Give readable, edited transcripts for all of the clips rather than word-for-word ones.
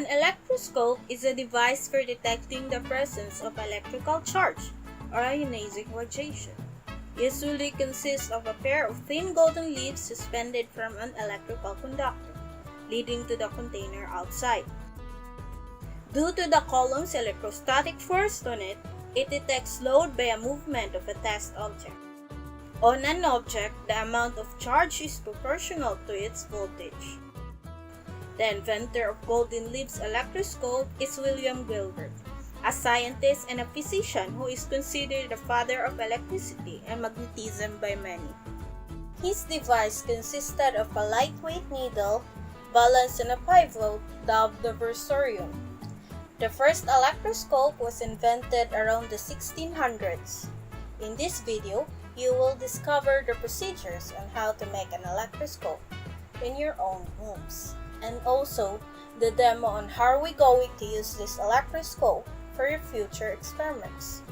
An electroscope is a device for detecting the presence of electrical charge or ionizing radiation. It usually consists of a pair of thin golden leads suspended from an electrical conductor, leading to the container outside. Due to the column's electrostatic force on it, it detects load by a movement of a test object. On an object, the amount of charge is proportional to its voltage. The inventor of golden leads electroscope is William Gilbert, a scientist and a physician who is considered the father of electricity and magnetism by many. His device consisted of a lightweight needle balanced on a pivot dubbed the versorium. The first electroscope was invented around the 1600s. In this video, you will discover the procedures on how to make an electroscope in your own homes, and also the demo on how we're going to use this electroscope for your future experiments.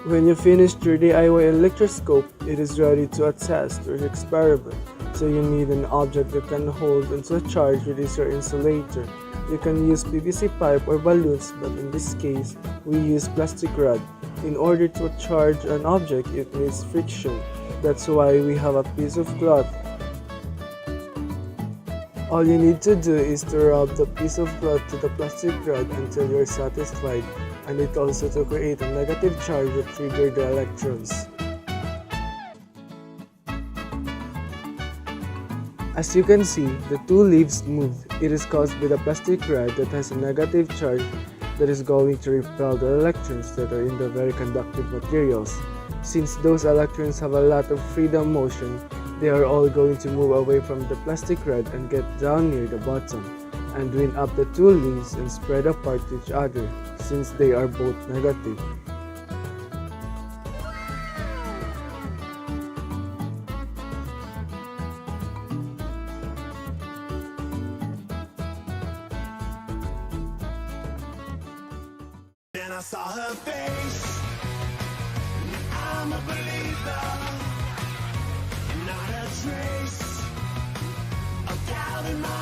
When you finished your DIY electroscope, it is ready to attest or experiment. So you need an object that can hold onto a charge, which is your insulator. You can use PVC pipe or balloons, but in this case, we use plastic rod. In order to charge an object, it needs friction. That's why we have a piece of cloth. All you need to do is to rub the piece of cloth to the plastic rod until you're satisfied, and it also to create a negative charge that triggers the electrons. As you can see, the two leaves moved. It is caused by the plastic rod that has a negative charge that is going to repel the electrons that are in the very conductive materials. Since those electrons have a lot of freedom motion, They are all going to move away from the plastic rod and get down near the bottom, and wind up the two leaves and spread apart to each other, since they are both negative. Then I saw her face. I'm a believer, not a trace of doubt in my